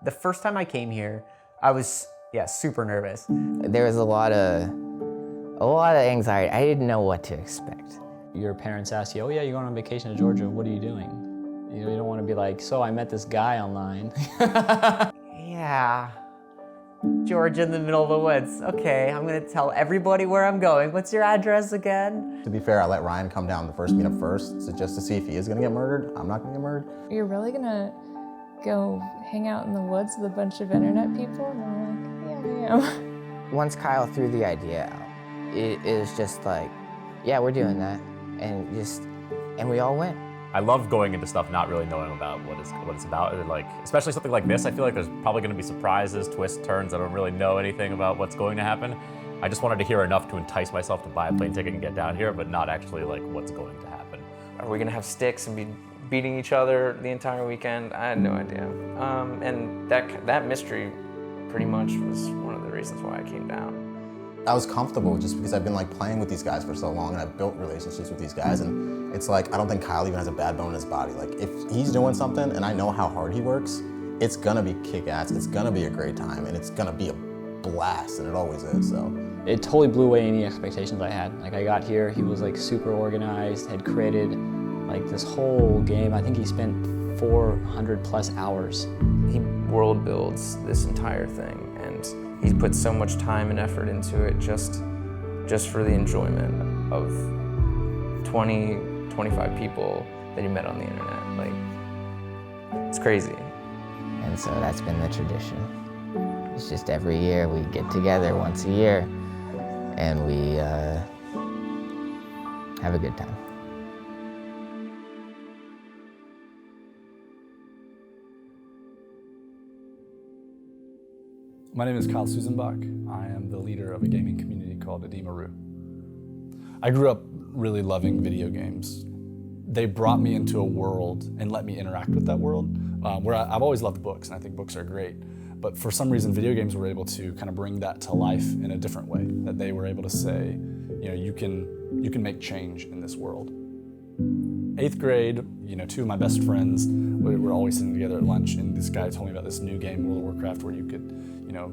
The first time I came here, I was, super nervous. There was a lot of anxiety. I didn't know what to expect. Your parents ask you, oh yeah, you're going on vacation to Georgia, what are you doing? You don't want to be like, so I met this guy online. Yeah, Georgia in the middle of the woods. Okay, I'm gonna tell everybody where I'm going. What's your address again? To be fair, I let Ryan come down the first meetup first, so just to see if he is gonna get murdered. I'm not gonna get murdered. You're really gonna go hang out in the woods with a bunch of internet people? And I'm like, yeah, I am. Once Kyle threw the idea out, it was just like, yeah, we're doing that. And we all went. I love going into stuff not really knowing about what it's about. And like, especially something like this, I feel like there's probably going to be surprises, twists, turns. I don't really know anything about what's going to happen. I just wanted to hear enough to entice myself to buy a plane ticket and get down here, but not actually like what's going to happen. Are we gonna have sticks and be beating each other the entire weekend? I had no idea. And that mystery pretty much was one of the reasons why I came down. I was comfortable just because I've been like playing with these guys for so long, and I've built relationships with these guys, and it's like I don't think Kyle even has a bad bone in his body. Like if he's doing something and I know how hard he works, it's gonna be kick-ass, it's gonna be a great time, and it's gonna be a blast, and it always is. So It totally blew away any expectations I had. Like I got here, he was like super organized, had created like this whole game. I think he spent 400 plus hours. He world builds this entire thing, and he put so much time and effort into it just for the enjoyment of 20, 25 people that he met on the internet. Like, it's crazy. And so that's been the tradition. It's just every year we get together once a year and we have a good time. My name is Kyle Susanbach. I am the leader of a gaming community called Edema Ruh. I grew up really loving video games. They brought me into a world and let me interact with that world, where I've always loved books, and I think books are great. But for some reason, video games were able to kind of bring that to life in a different way, that they were able to say, you can make change in this world. 8th grade, two of my best friends, we were always sitting together at lunch, and this guy told me about this new game, World of Warcraft, where you could,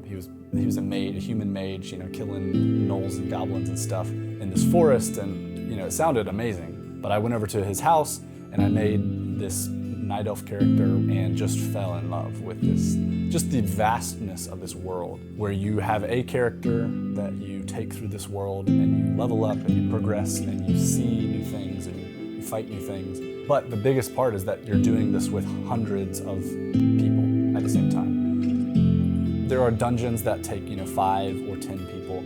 he was a mage, a human mage, killing gnolls and goblins and stuff in this forest, and it sounded amazing. But I went over to his house, and I made this night elf character and just fell in love with just the vastness of this world, where you have a character that you take through this world, and you level up, and you progress, and you see new things, and you fight new things. But the biggest part is that you're doing this with hundreds of people at the same time. There are dungeons that take 5 or 10 people,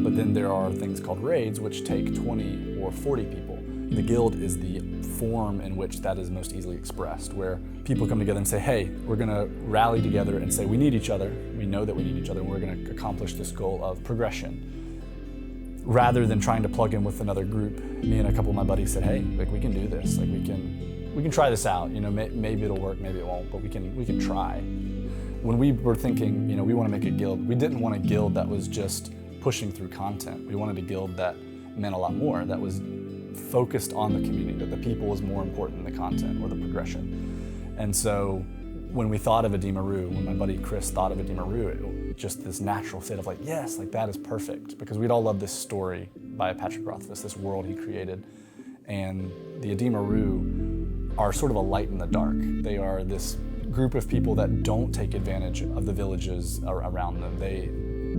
but then there are things called raids which take 20 or 40 people. The guild is the form in which that is most easily expressed, where people come together and say, hey, we're gonna rally together and say we need each other, we know that we need each other, and we're gonna accomplish this goal of progression. Rather than trying to plug in with another group, me and a couple of my buddies said, hey, we can do this, we can try this out, maybe it'll work, maybe it won't, but we can try. When we were thinking, we want to make a guild, we didn't want a guild that was just pushing through content. We wanted a guild that meant a lot more, that was focused on the community, that the people was more important than the content or the progression. And so when we thought of Edema Ruh, when my buddy Chris thought of Edema Ruh, it just this natural fit of like, yes, that is perfect, because we'd all love this story by Patrick Rothfuss, this world he created. And the Edema Ruh are sort of a light in the dark. They are this group of people that don't take advantage of the villages around them.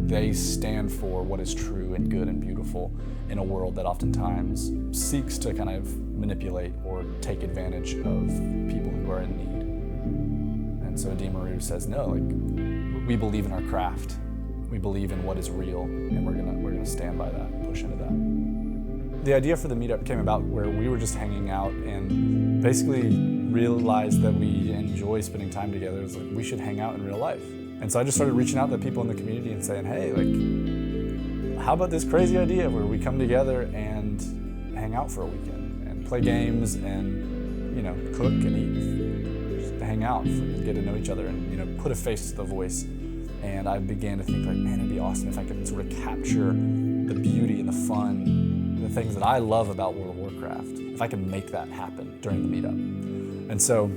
They stand for what is true and good and beautiful in a world that oftentimes seeks to kind of manipulate or take advantage of people who are in need. And so Edema Ruh says, no, we believe in our craft. We believe in what is real, and we're gonna stand by that and push into that. The idea for the meetup came about where we were just hanging out and basically realized that we enjoy spending time together. It was like, we should hang out in real life. And so I just started reaching out to people in the community and saying, hey, how about this crazy idea where we come together and hang out for a weekend and play games and, cook and eat, just hang out and get to know each other and, put a face to the voice. And I began to think man, it'd be awesome if I could sort of capture the beauty and the fun, the things that I love about World of Warcraft, if I could make that happen during the meetup. And so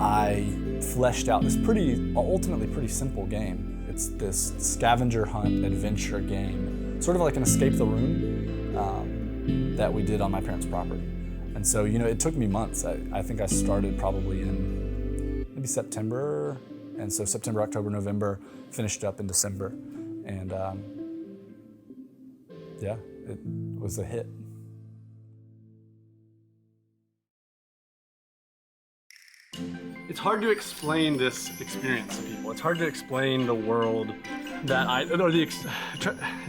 I fleshed out this ultimately pretty simple game. It's this scavenger hunt adventure game, sort of like an escape the room that we did on my parents' property. And so, it took me months. I think I started probably in maybe September, and so September, October, November, finished up in December. And yeah, it was a hit. It's hard to explain this experience to people. It's hard to explain the world it's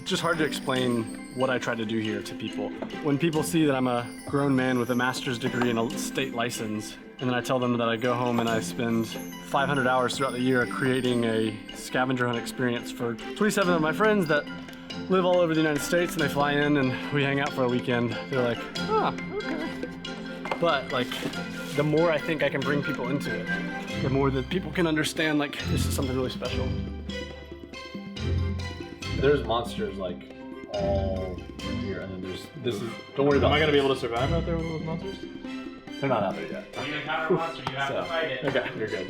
just hard to explain what I try to do here to people. When people see that I'm a grown man with a master's degree and a state license, and then I tell them that I go home and I spend 500 hours throughout the year creating a scavenger hunt experience for 27 of my friends that live all over the United States, and they fly in and we hang out for a weekend, they're like, okay. But the more I think I can bring people into it, the more that people can understand this is something really special. There's monsters all here, and then don't worry about it. Am I gonna be able to survive out there with those monsters? They're not out there yet. When you encounter a monster, you have to fight it. Okay, you're good.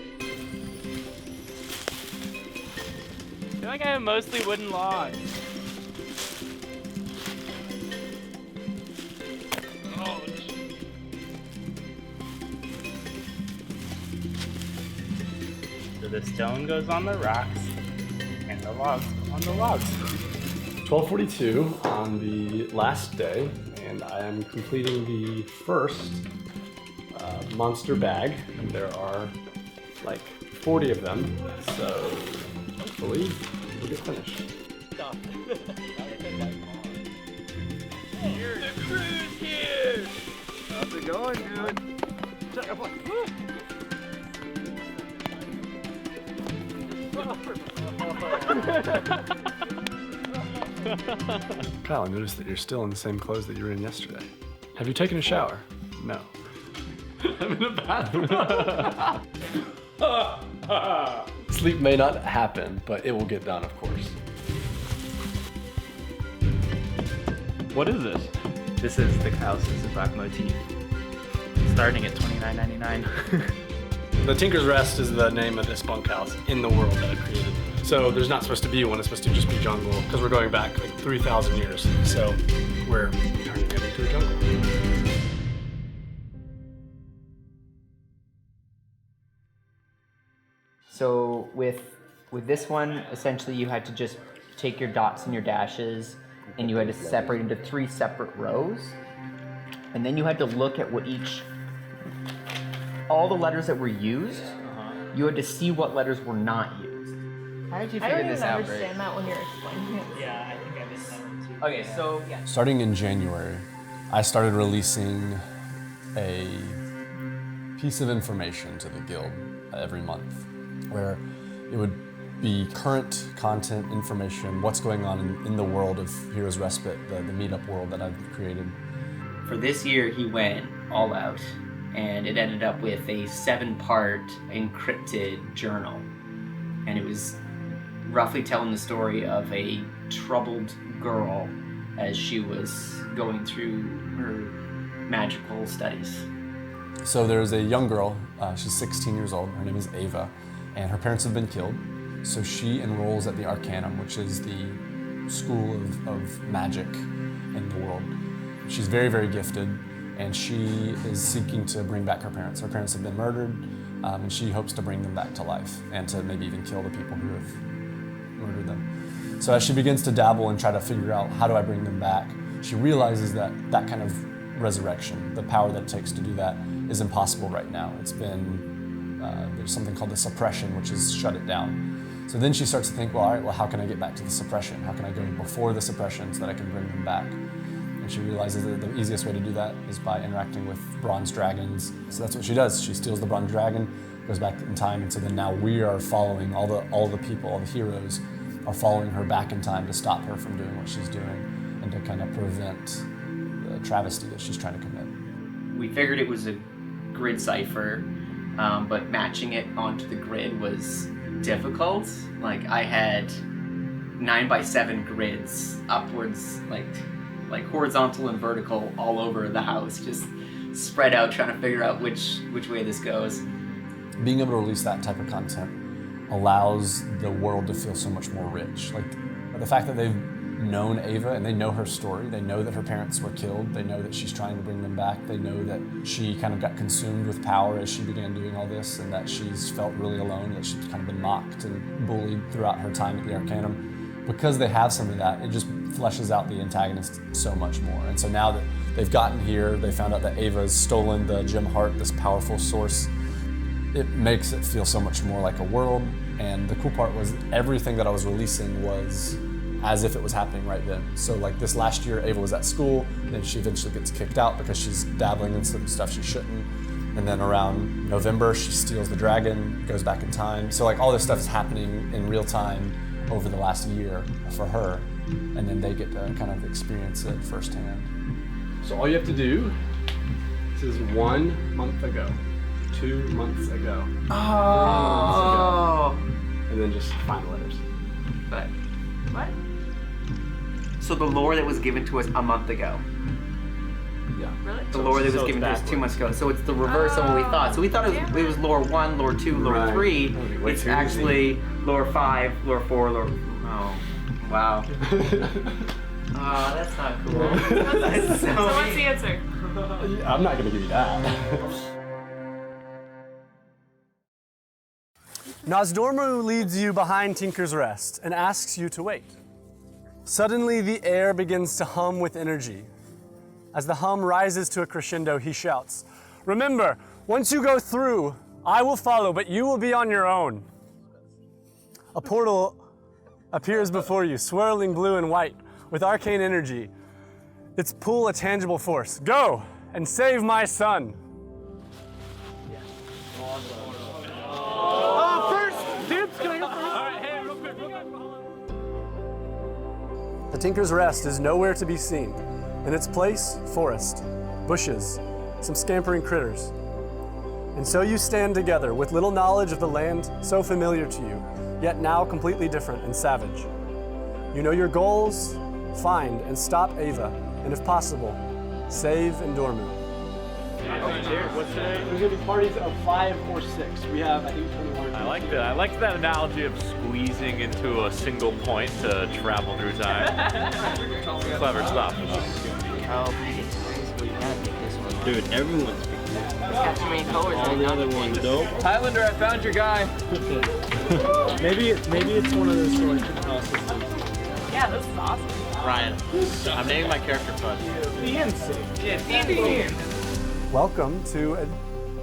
I feel like I have mostly wooden logs. Oh, so the stone goes on the rocks, and the logs go on the logs. 12:42 on the last day, and I am completing the first monster bag, and there are 40 of them, so hopefully we'll get finished. The crew's here! How's it going, dude? Kyle, I noticed that you're still in the same clothes that you were in yesterday. Have you taken a shower? No. I'm in the bathroom. Sleep may not happen, but it will get done, of course. What is this? This is the Kyle Sissenbach motif. Starting at $29.99. The Tinker's Rest is the name of this bunkhouse in the world that I created. So there's not supposed to be one, it's supposed to just be jungle, because we're going back 3,000 years. So we're turning it into a jungle. So with this one, essentially you had to just take your dots and your dashes and you had to separate into 3 separate rows. And then you had to look at all the letters that were used, you had to see what letters were not used. How did you figure this out, I don't even understand that when you're explaining it. Yeah, I think I missed that one too. Okay, so yeah. Starting in January, I started releasing a piece of information to the guild every month, where it would be current content information, what's going on in the world of Heroes Respite, the meetup world that I've created. For this year, he went all out, and it ended up with a 7-part encrypted journal. And it was roughly telling the story of a troubled girl as she was going through her magical studies. So there's a young girl, she's 16 years old, her name is Ava, and her parents have been killed. So she enrolls at the Arcanum, which is the school of magic in the world. She's very, very gifted, and she is seeking to bring back her parents. Her parents have been murdered, and she hopes to bring them back to life and to maybe even kill the people who have murdered them. So as she begins to dabble and try to figure out how do I bring them back, she realizes that that kind of resurrection, the power that it takes to do that, is impossible right now. It's been, there's something called the suppression, which has shut it down. So then she starts to think, well, all right, well, how can I get back to the suppression? How can I go before the suppression so that I can bring them back? And she realizes that the easiest way to do that is by interacting with bronze dragons. So that's what she does. She steals the bronze dragon, goes back in time, and so then now we are following, all the people, all the heroes are following her back in time to stop her from doing what she's doing and to kind of prevent the travesty that she's trying to commit. We figured it was a grid cipher, but matching it onto the grid was difficult. Like I had 9x7 grids upwards, like horizontal and vertical all over the house, just spread out trying to figure out which way this goes. being able to release that type of content allows the world to feel so much more rich. Like the fact that they've known Ava and they know her story, they know that her parents were killed, they know that she's trying to bring them back, they know that she kind of got consumed with power as she began doing all this, and that she's felt really alone, that she's kind of been mocked and bullied throughout her time at the Arcanum. Because they have some of that, it just fleshes out the antagonist so much more. And so now that they've gotten here, they found out that Ava's stolen the Gem Heart, this powerful source, it makes it feel so much more like a world. And the cool part was everything that I was releasing was as if it was happening right then. So like this last year, Ava was at school, and she eventually gets kicked out because she's dabbling in some stuff she shouldn't. And then around November, she steals the dragon, goes back in time. So like all this stuff is happening in real time over the last year for her. And then they get to kind of experience it firsthand. So all you have to do, this is 1 month ago, 2 months ago, 3 months ago, and then just find the letters. But what? So the lore that was given to us a month ago. Yeah. Really? The lore that was given to us 2 months ago. So it's the reverse of what we thought. So we thought it was lore 1, lore 2, lore 3. It's actually lore 5, lore 4, lore. Oh, wow. Oh, that's not cool. That's So what's the answer? I'm not gonna give you that. Nostalrius leads you behind Tinker's Rest and asks you to wait. Suddenly, the air begins to hum with energy. As the hum rises to a crescendo, he shouts, "Remember, once you go through, I will follow, but you will be on your own." A portal appears before you, swirling blue and white with arcane energy. Its pull a tangible force. Go and save my son. The Tinker's Rest is nowhere to be seen. In its place, forest, bushes, some scampering critters. And so you stand together with little knowledge of the land so familiar to you, yet now completely different and savage. You know your goals: find and stop Ava, and if possible, save Endormu. What's today? There's gonna be parties of 5 or 6. We have, I think, 21. I like that analogy of squeezing into a single point to travel through time. Clever stuff. Oh, we gotta pick this one. Dude, everyone's It's got too many colors. all the other ones dope. Highlander, I found your guy. Maybe it's one of those storage processes. Yeah, this is awesome. Ryan, I'm naming my character Fun. Welcome to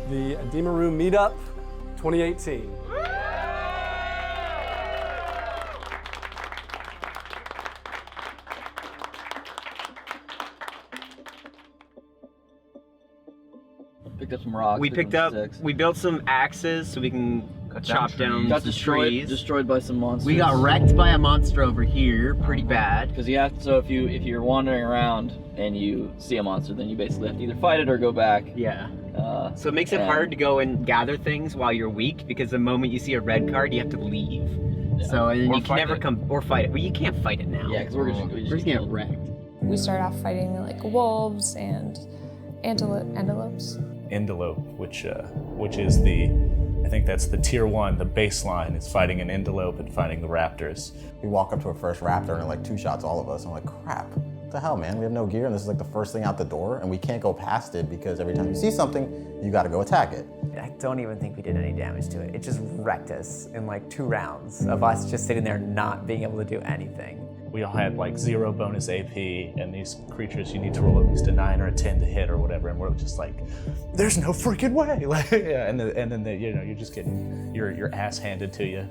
the Edema Ruh Meetup 2018. Picked up some rocks. We built some axes so we can chop down Got some destroyed trees. destroyed by some monsters. We got wrecked by a monster over here, pretty bad. Because you have to, so if you're wandering around and you see a monster, then you basically have to either fight it or go back. Yeah. So it makes it hard to go and gather things while you're weak, because the moment you see a red card, you have to leave. Yeah. So and then Or you can fight never it. come or fight it. Well, you can't fight it now. Yeah, because we're just gonna get wrecked. We start off fighting like wolves and antelopes. Endelope, which is I think that's the tier 1, the baseline. It's fighting an Endelope and fighting the raptors. We walk up to a first raptor and it like two-shots all of us. I'm like, crap, what the hell, man? We have no gear and this is like the first thing out the door and we can't go past it because every time you see something, you gotta go attack it. I don't even think we did any damage to it. It just wrecked us in like 2 rounds of us just sitting there not being able to do anything. We all had like 0 bonus AP, and these creatures you need to roll at least a 9 or a 10 to hit or whatever, and we're just like, there's no freaking way. Like, yeah, and then you're just getting your ass handed to you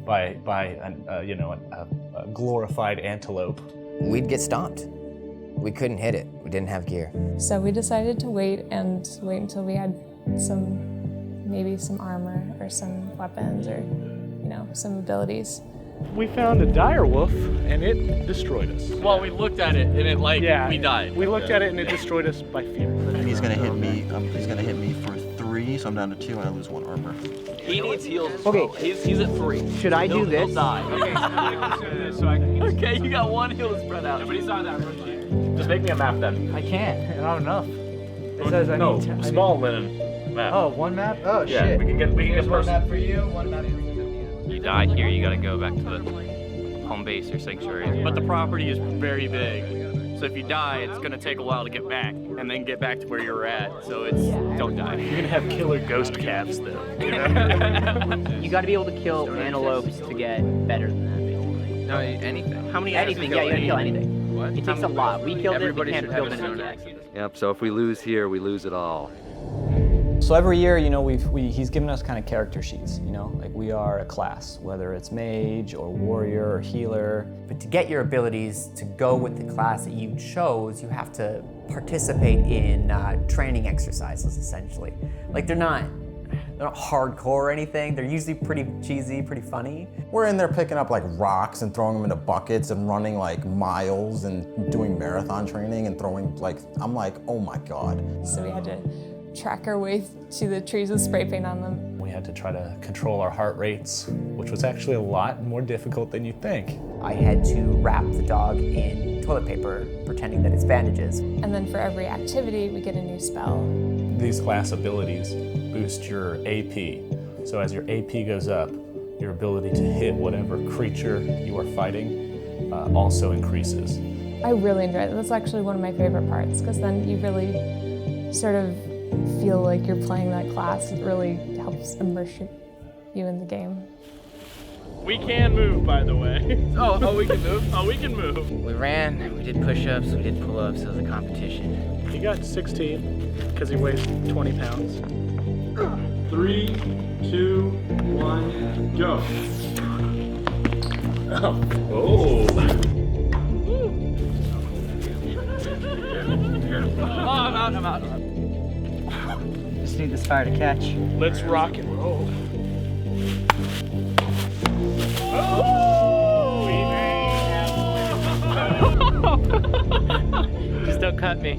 by a glorified antelope. We'd get stomped. We couldn't hit it. We didn't have gear. So we decided to wait until we had maybe some armor or some weapons or, some abilities. We found a dire wolf and it destroyed us. Well, we looked at it and it we died. We looked at it and it destroyed us by fear. And he's gonna hit me. He's gonna hit me for 3, so I'm down to 2, and I lose 1 armor. He needs heals. Okay. He's at 3. Should I do this? He'll die. Okay, you got 1 heal to spread out. But he's not that rookie. Just make me a map then. I can't. Not enough. It says I need small linen. map. Oh, one map? Oh, Yeah, shit. we can get Here's one personal. map for you, one map for you. You die here, you gotta go back to the home base or sanctuary. But the property is very big. So if you die, it's gonna take a while to get back, and then get back to where you're at. So it's, don't die. You're gonna have killer ghost calves though. You got to be able to kill antelopes to get better than that, basically. No, anything. How many? Anything? Yeah, you gotta kill anything. What? It takes a lot. We killed Everybody it. We should can't have build its own it. exodus. Yep, so if we lose here, we lose it all. So every year, you know, he's given us kind of character sheets, you know, like we are a class, whether it's mage or warrior or healer. But to get your abilities to go with the class that you chose, you have to participate in training exercises, essentially. Like they're not hardcore or anything. They're usually pretty cheesy, pretty funny. We're in there picking up like rocks and throwing them into buckets and running like miles and doing marathon training and throwing like, I'm like, oh my God. So we had to track our way to the trees with spray paint on them. We had to try to control our heart rates, which was actually a lot more difficult than you'd think. I had to wrap the dog in toilet paper, pretending that it's bandages. And then for every activity, we get a new spell. These class abilities boost your AP. So as your AP goes up, your ability to hit whatever creature you are fighting also increases. I really enjoyed it. That's actually one of my favorite parts, because then you really sort of feel like you're playing that class. It really helps immerse you in the game. We can move, by the way. Oh, we can move? Oh, we can move. We ran, we did push-ups, we did pull-ups. It was a competition. He got 16 because he weighs 20 pounds. 3, 2, 1, go. Oh. I'm out. Just need this fire to catch. Let's rock and roll. Just don't cut me.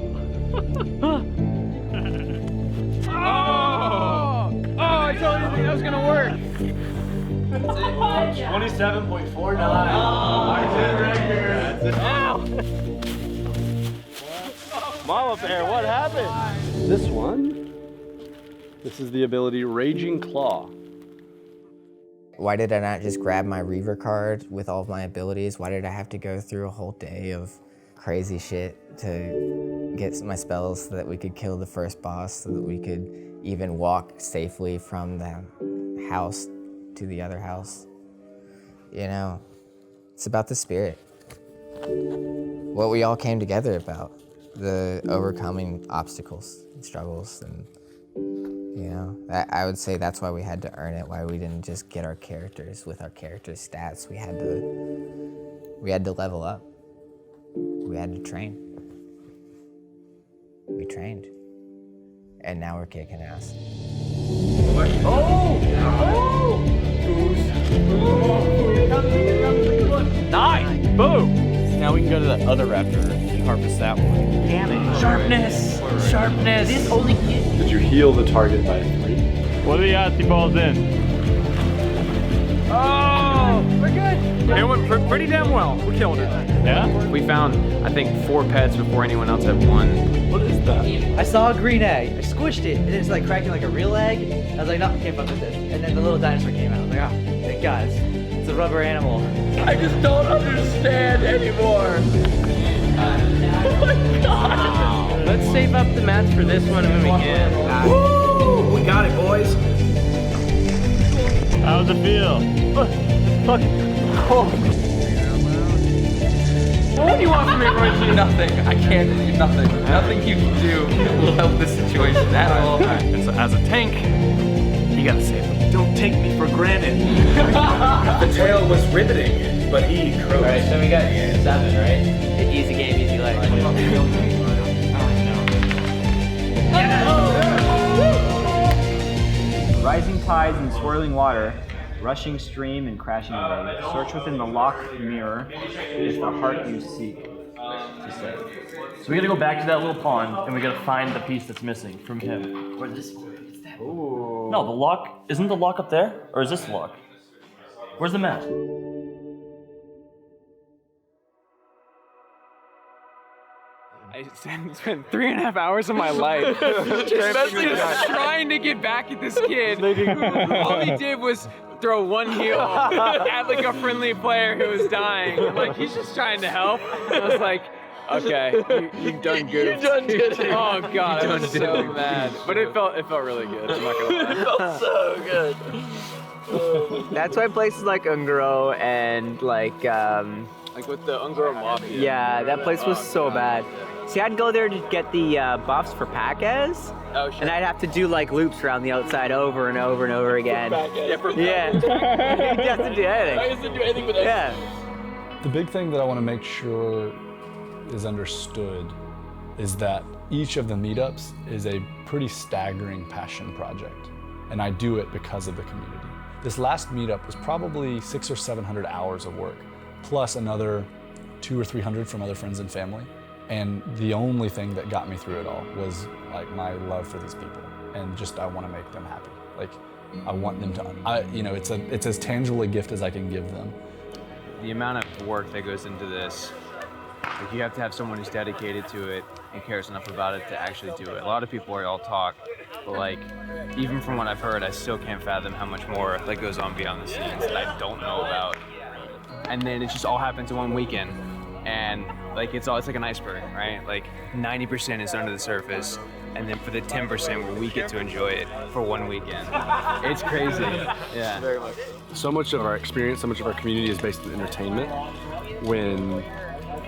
Oh, I told you that was gonna work. 27.49. Mama Bear, what happened? This one, this is the ability Raging Claw. Why did I not just grab my Reaver card with all of my abilities? Why did I have to go through a whole day of crazy shit to get my spells so that we could kill the first boss, so that we could even walk safely from the house to the other house? You know, it's about the spirit. What we all came together about, the overcoming obstacles and struggles, and you know, I would say that's why we had to earn it, why we didn't just get our characters with our characters' stats. We had to level up. We had to train. We trained. And now we're kicking ass. Nice! Boom! Now we can go to the other raptor and harvest that one. Damn it. Sharpness! Sharpness! This only Did you heal the target by 3? What are the odds he falls in? Oh! We're good! It went pretty damn well. We killed it. Yeah? We found, I think, 4 pets before anyone else had one. What is that? I saw a green egg. I squished it, and it's like cracking like a real egg. I was like, no, can't fuck with this. And then the little dinosaur came out. I was like, oh, thank God. It's a rubber animal. I just don't understand anymore. Oh my God! Let's save up the mats for this one when we can. Woo! We got it, boys. How's it feel? Fuck. Oh. What do you want from me, Roy? Nothing. I can't do nothing. Nothing you can do will help this situation at all. And so as a tank, you gotta save him. Don't take me for granted. The tail was riveting, but he croaked. Alright, so we got 7, right? Easy game, easy life. Rising tides and swirling water, rushing stream and crashing wave. Search within the locked mirror is the heart you seek to save. So we gotta go back to that little pond and we gotta find the piece that's missing from him. Or this one. What's that? Ooh. No, the lock, isn't the lock up there? Or is this the lock? Where's the map? I spent 3.5 hours of my life just trying to get back at this kid who all he did was throw one heel at like a friendly player who was dying. I'm like, he's just trying to help. And I was like, okay, you've done good. You done good. Oh God, I was so mad. But it felt really good. I'm not gonna lie. It felt so good. That's why places like Ungro and like with the Ungro Mafia. yeah, that place was so bad. See, I'd go there to get the buffs for Packez, and I'd have to do like loops around the outside over and over and over again. Yeah, you have to do anything. I used to do anything with that. Yeah. The big thing that I want to make sure is understood is that each of the meetups is a pretty staggering passion project, and I do it because of the community. This last meetup was probably 600 or 700 hours of work, plus another 200 or 300 from other friends and family. And the only thing that got me through it all was like my love for these people, and just I want to make them happy. Like I want them to, it's as tangible a gift as I can give them. The amount of work that goes into this, like you have to have someone who's dedicated to it and cares enough about it to actually do it. A lot of people all talk, but like even from what I've heard, I still can't fathom how much more that goes on beyond the scenes that I don't know about. And then it just all happens in one weekend, and like it's like an iceberg, right? Like 90% is under the surface, and then for the 10% where we get to enjoy it for one weekend, it's crazy. Yeah. Very much. So much of our experience, so much of our community is based in entertainment. When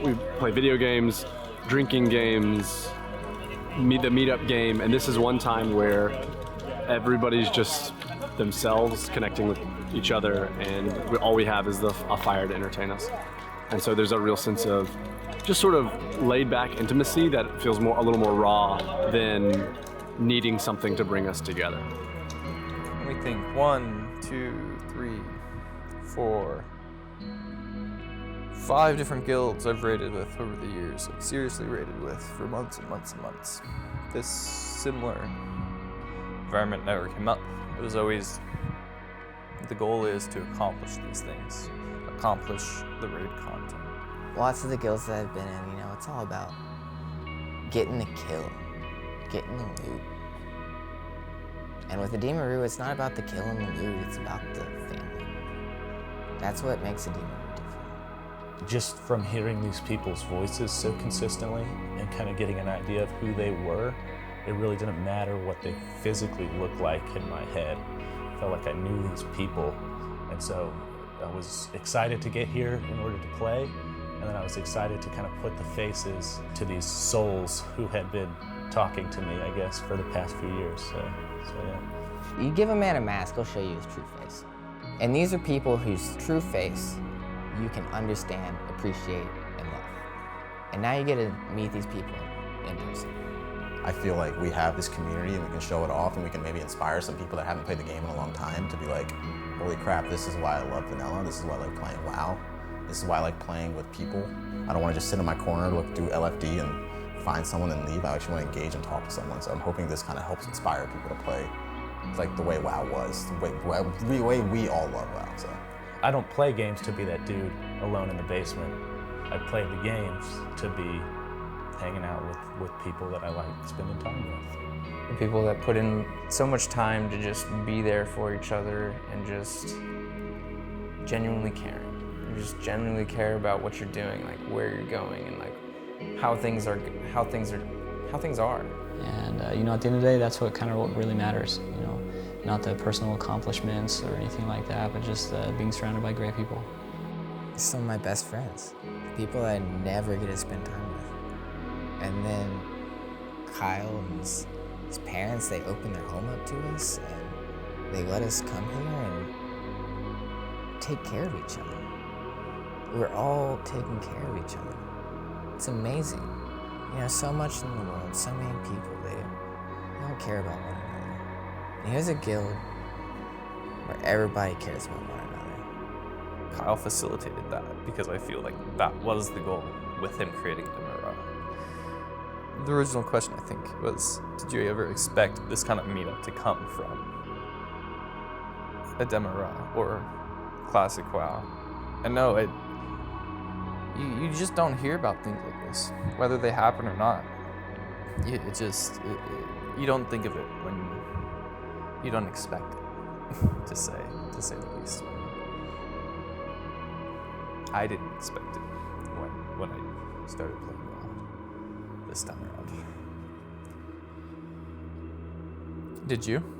we play video games, drinking games, the meetup game, and this is one time where everybody's just themselves connecting with each other, and all we have is a fire to entertain us. And so there's a real sense of just sort of laid back intimacy that feels a little more raw than needing something to bring us together. Let me think. 1, 2, 3, 4, 5 different guilds I've raided with over the years, like seriously raided with for months and months and months. This similar environment never came up. It was always, the goal is to accomplish these things, accomplish the raid content. Lots of the guilds that I've been in, it's all about getting the kill, getting the loot. And with Edema Ruh, it's not about the kill and the loot, it's about the family. That's what makes Edema Ruh different. Just from hearing these people's voices so consistently and kind of getting an idea of who they were, it really didn't matter what they physically looked like in my head. I felt like I knew these people, and so I was excited to get here in order to play, and then I was excited to kind of put the faces to these souls who had been talking to me, I guess, for the past few years. So yeah. You give a man a mask, he'll show you his true face. And these are people whose true face you can understand, appreciate, and love. And now you get to meet these people in person. I feel like we have this community and we can show it off, and we can maybe inspire some people that haven't played the game in a long time to be like, holy crap, this is why I love vanilla, this is why I like playing WoW, this is why I like playing with people. I don't want to just sit in my corner, do LFD and find someone and leave. I actually want to engage and talk to someone, so I'm hoping this kind of helps inspire people to play like the way WoW was, the way we all love WoW. So I don't play games to be that dude alone in the basement. I play the games to be hanging out with people that I like spending time with. The people that put in so much time to just be there for each other and just genuinely caring. You just genuinely care about what you're doing, like where you're going, and like how things are. And at the end of the day, that's what really matters. Not the personal accomplishments or anything like that, but just being surrounded by great people. Some of my best friends, people that I never get to spend time with. And then Kyle and his parents, they opened their home up to us, and they let us come here and take care of each other. We're all taking care of each other. It's amazing. So much in the world, so many people, they don't care about one another. And here's a guild where everybody cares about one another. Kyle facilitated that because I feel like that was the goal with him creating Edema Ruh. The original question, I think, was, did you ever expect this kind of meetup to come from Edema Ruh or Classic WoW? And no, you just don't hear about things like this, whether they happen or not. You don't think of it when you don't expect it, to say the least. I didn't expect it when I started playing WoW this time around. Did you?